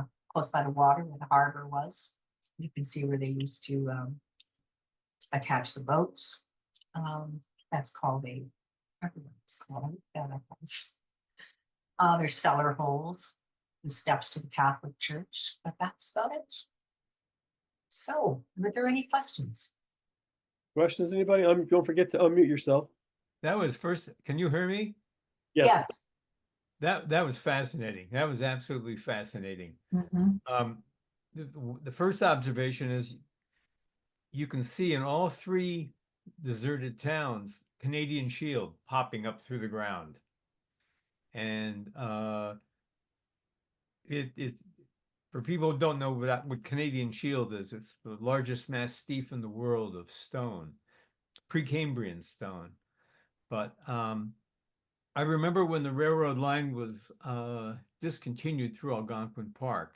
water where the harbor was. You can see where they used to attach the boats. That's called a, I don't know what it's called. There's cellar holes, the steps to the Catholic Church, but that's about it. So, were there any questions? Questions, anybody? Don't forget to unmute yourself. That was first. Can you hear me? Yes. That was fascinating. That was absolutely fascinating. Mhm. The first observation is you can see in all three deserted towns Canadian shield popping up through the ground, and it for people who don't know what Canadian shield is, it's the largest massif in the world of stone, Precambrian stone. But I remember when the railroad line was discontinued through Algonquin Park,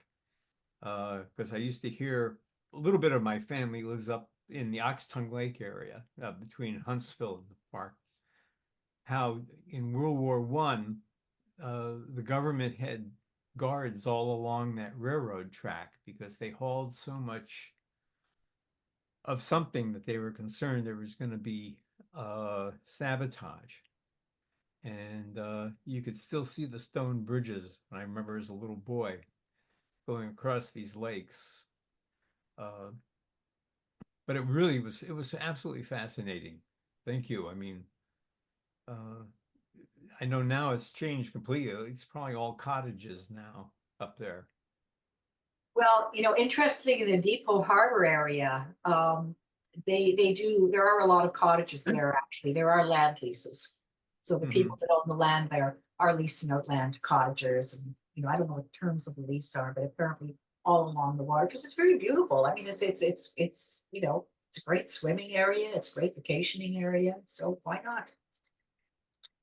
because I used to hear a little bit of my family lives up in the Oxtongue Lake area between Huntsville and the park. How in World War I, the government had guards all along that railroad track because they hauled so much of something that they were concerned there was going to be sabotage. And you could still see the stone bridges. I remember as a little boy going across these lakes. But it was absolutely fascinating. Thank you. I mean, I know now it's changed completely. It's probably all cottages now up there. Well, interestingly, in the Depot Harbor area, there are a lot of cottages there, actually. There are land leases. So the people that own the land there are leasing out land to cottagers. And, I don't know what the terms of the lease are, but apparently all along the water, because it's very beautiful. I mean, it's a great swimming area. It's a great vacationing area. So why not?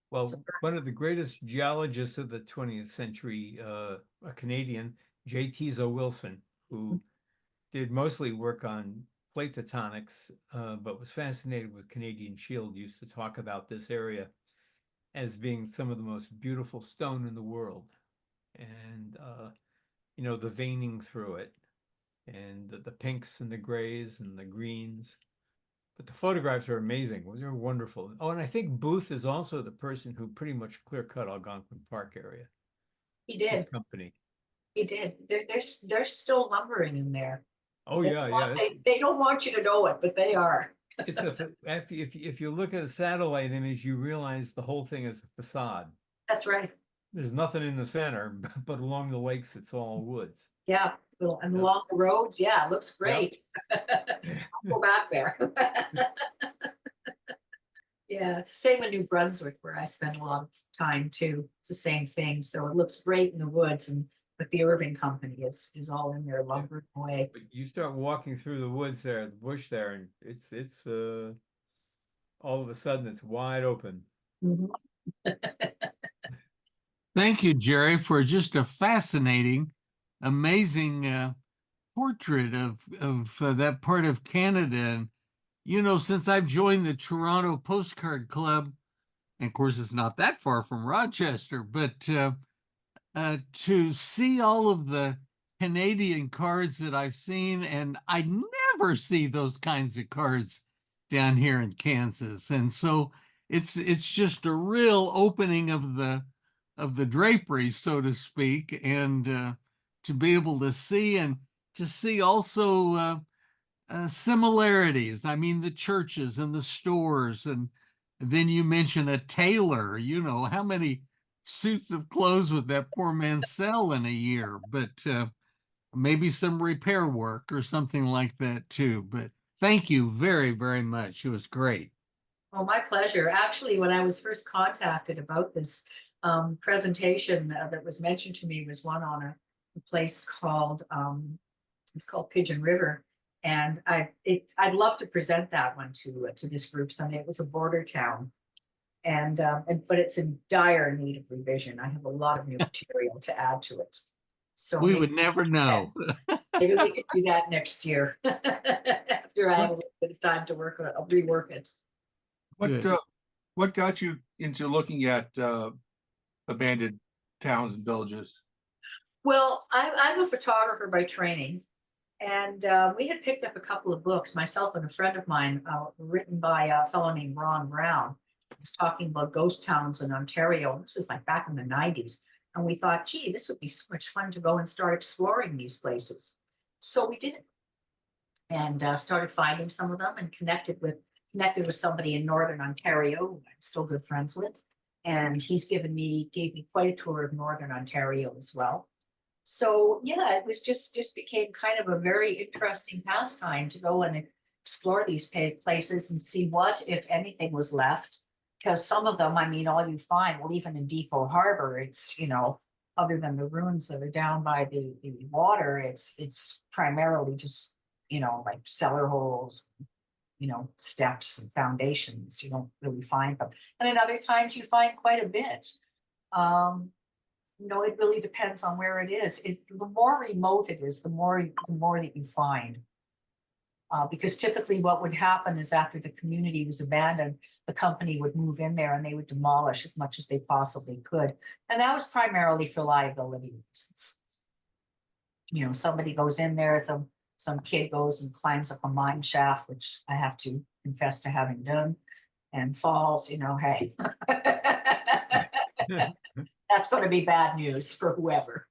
Well, So, one of the greatest geologists of the 20th century, a Canadian, J.T. Wilson, who did mostly work on plate tectonics, but was fascinated with Canadian Shield, used to talk about this area as being some of the most beautiful stone in the world. And, the veining through it and the pinks and the grays and the greens. But the photographs are amazing. They're wonderful. Oh, and I think Booth is also the person who pretty much clear-cut Algonquin Park area. he did. His company. He did. They're still lumbering in there. Oh, yeah. They don't want you to know it, but they are. It's if you look at a satellite image, you realize the whole thing is a facade. That's right. There's nothing in the center, but along the lakes, it's all woods. Yeah. And along the roads, yeah, it looks great. I'll go back there. Yeah, it's the same in New Brunswick where I spend a lot of time too. It's the same thing. So it looks great in the woods, but the Irving Company is all in there lumbering away. But you start walking through the woods there, the bush there, and it's all of a sudden it's wide open. Thank you, Jerry, for just a fascinating, amazing portrait of that part of Canada. And, since I've joined the Toronto Postcard Club, and of course it's not that far from Rochester, but to see all of the Canadian cards that I've seen, and I never see those kinds of cards down here in Kansas. And so it's just a real opening of the drapery, so to speak, and to be able to see and to see also similarities. I mean, the churches and the stores, and then you mention a tailor. How many suits of clothes would that poor man sell in a year? But maybe some repair work or something like that too. But thank you very, very much. It was great. Oh, my pleasure. Actually, when I was first contacted about this presentation that was mentioned to me was one on a place called it's called Pigeon River. And I'd love to present that one to this group someday. It was a border town. And but it's in dire need of revision. I have a lot of new material to add to it. So We maybe, would never know. maybe we could do that next year. After I have a little bit of time to work on it, I'll rework it. Good. What got you into looking at abandoned towns and villages? Well, I'm a photographer by training, and we had picked up a couple of books, myself and a friend of mine, written by a fellow named Ron Brown. He was talking about ghost towns in Ontario. This is like back in the 90s. And we thought, gee, this would be so much fun to go and start exploring these places. So we did, and started finding some of them, and connected with somebody in Northern Ontario who I'm still good friends with. And he's gave me quite a tour of Northern Ontario as well. So yeah, it was just became kind of a very interesting pastime to go and explore these places and see what, if anything, was left. Because some of them, I mean, all you find, well, even in Depot Harbor, it's, you know, other than the ruins that are down by the water, it's primarily just, you know, like cellar holes, you know, steps and foundations. You don't really find them. And then other times you find quite a bit. You know, it really depends on where it is. The more remote it is, the more that you find. Because typically what would happen is after the community was abandoned, the company would move in there and they would demolish as much as they possibly could. And that was primarily for liability reasons. You know, somebody goes in there, some kid goes and climbs up a mine shaft, which I have to confess to having done, and falls, you know, hey. That's going to be bad news for whoever.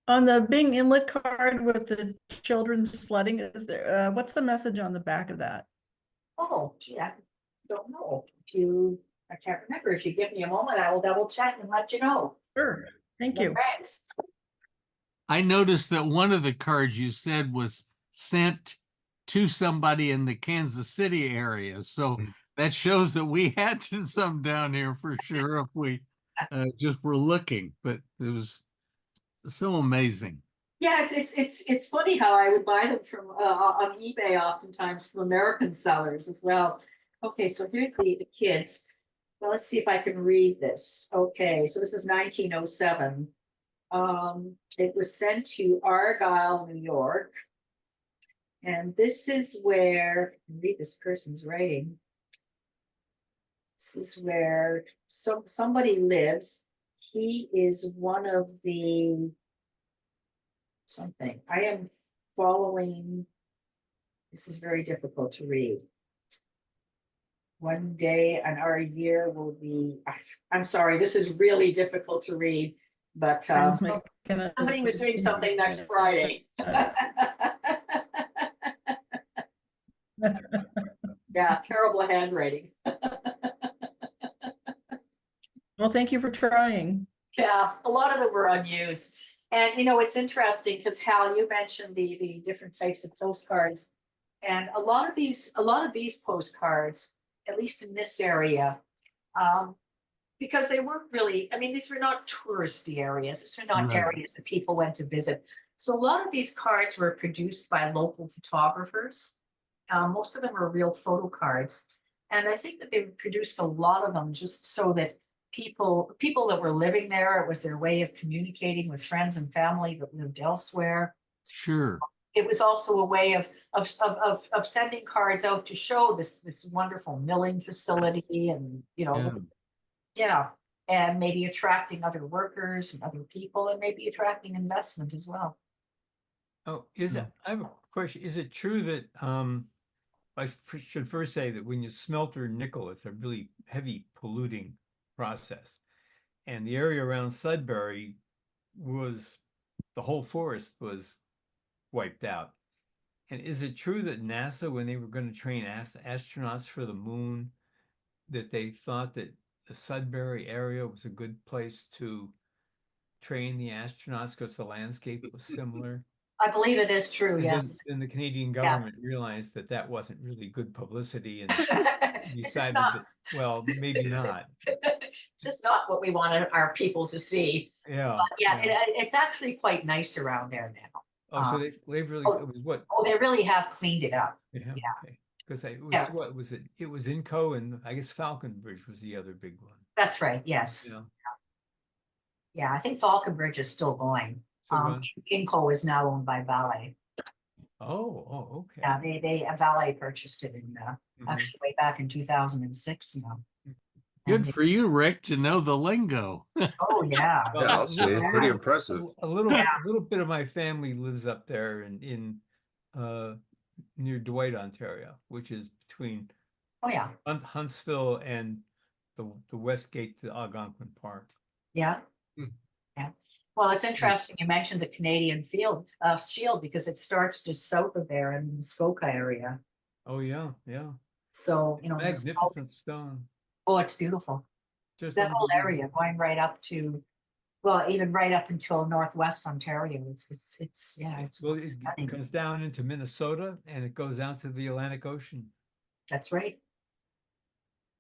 On the Bing Inlet card with the children sledding, is there, what's the message on the back of that? Oh, gee, I don't know. I can't remember. If you give me a moment, I will double check and let you know. Sure, thank you. Thanks. I noticed that one of the cards you said was sent to somebody in the Kansas City area. So that shows that we had some down here for sure if we just were looking, but it was so amazing. Yeah, it's funny how I would buy them from on eBay oftentimes from American sellers as well. Okay, so here's the kids. Well, let's see if I can read this. Okay, so this is 1907. It was sent to Argyle, New York. And this is where, read this person's writing. This is where somebody lives. He is one of the something. I am following. This is very difficult to read. One day and our year will be. I'm sorry, this is really difficult to read. But somebody was doing something next Friday. Yeah, terrible handwriting. Well, thank you for trying. Yeah, a lot of them were unused. And you know, it's interesting because Hal, you mentioned the different types of postcards. And a lot of these postcards, at least in this area, because they weren't really, I mean, these were not touristy areas. These were not Right. areas that people went to visit. So a lot of these cards were produced by local photographers. Most of them were real photo cards. And I think that they produced a lot of them just so that people that were living there, it was their way of communicating with friends and family that lived elsewhere. Sure. It was also a way of sending cards out to show this wonderful milling facility, and you know, yeah, and maybe attracting other workers and other people, and maybe attracting investment as well. Oh, I have a question. Is it true that, should first say that when you smelter nickel, it's a really heavy polluting process. And the area around Sudbury the whole forest was wiped out. And is it true that NASA, when they were going to train astronauts for the moon, that they thought that the Sudbury area was a good place to train the astronauts because the landscape was similar? I believe it is true, And yes. then the Canadian Yeah. government realized that that wasn't really good publicity and It's just decided not, that, well, maybe not. it's just not what we wanted our people to see. Yeah. Yeah, it's actually quite nice around there now. Oh, so they've really, oh, it was what? Oh, they really have cleaned it up. Yeah, yeah. okay. Because it was, Yeah. what was it? It was Inco and I guess Falconbridge was the other big one. That's right, yes. Yeah. Yeah, I think Falconbridge is still going. Still going? Inco is now owned by Valet. Oh, okay. Yeah, Valet purchased it in, Mhm. actually way back in 2006, you know. Good And for you, Rick, to know the lingo. Oh, yeah. Well, Yeah, I'll say it's pretty Yeah. impressive. A little bit of my family lives up there in near Dwight, Ontario, which is between Oh, yeah, Huntsville and the west gate to Algonquin Park. yeah. Hmm. Yeah. Well, it's interesting you mentioned the Canadian Shield because it starts just south of there in the Muskoka area. Oh yeah, yeah. So, It's you know, magnificent stone. oh, it's beautiful. Just That whole unbelievable. area going right up to, well, even right up until Northwest Ontario. Yeah, it's Well, it stunning. comes down into Minnesota and it goes out to the Atlantic Ocean. That's right.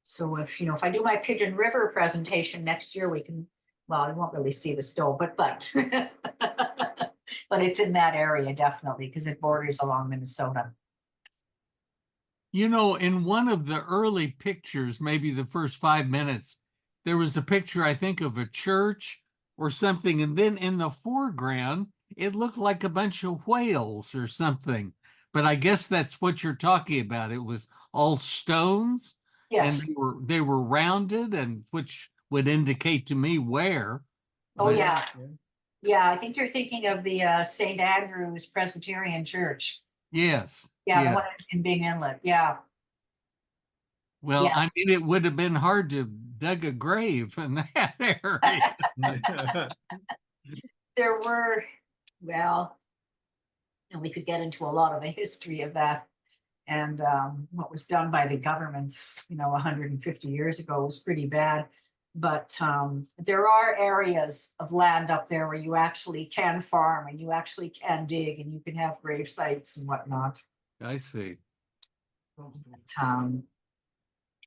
So if I do my Pigeon River presentation next year, we can, well, you won't really see the stove, but but it's in that area definitely because it borders along Minnesota. You know, in one of the early pictures, maybe the first 5 minutes, there was a picture, I think, of a church or something. And then in the foreground, it looked like a bunch of whales or something. But I guess that's what you're talking about. It was all stones Yes. and they were rounded, and which would indicate to me where. Oh, But yeah. Yeah, I think you're thinking of the St. Andrew's Presbyterian Church. yes. Yeah, yeah. the one in Bing Inlet. Yeah. Well, Yeah. I mean, it would have been hard to dig a grave in that area. There were, well, and we could get into a lot of the history of that. And what was done by the governments, 150 years ago was pretty bad. But there are areas of land up there where you actually can farm and you actually can dig and you can have grave sites and whatnot. I see.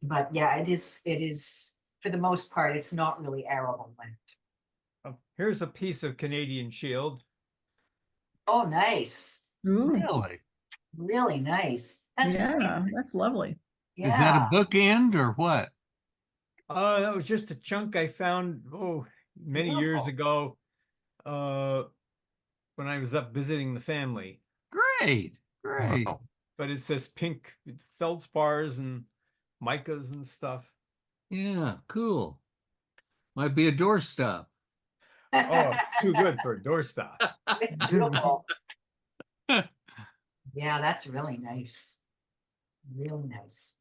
But yeah, it is for the most part, it's not really arable land. Oh, here's a piece of Canadian Shield. Oh, nice. Really? Really nice. That's Yeah, great. that's lovely. Yeah. Is that a bookend or what? That was just a chunk I found, many years Wow. ago, when I was up visiting the family. Great, great. Wow. But it says pink feldspars and micas and stuff. Yeah, cool. Might be a doorstop. Oh, too good for a doorstop. It's beautiful. Yeah, that's really nice. Really nice.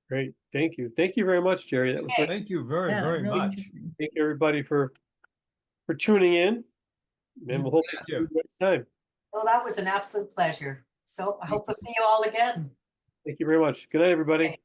Great. Thank you. Thank you very much, Jerry. That was Okay. great. Thank you very, Yeah, very really much. interesting. Thank you, everybody, for tuning in. And we'll hope to Thank see you. you next time. Well, that was an absolute pleasure. So I hope to see you all again. Thank you very much. Good night, everybody. Okay.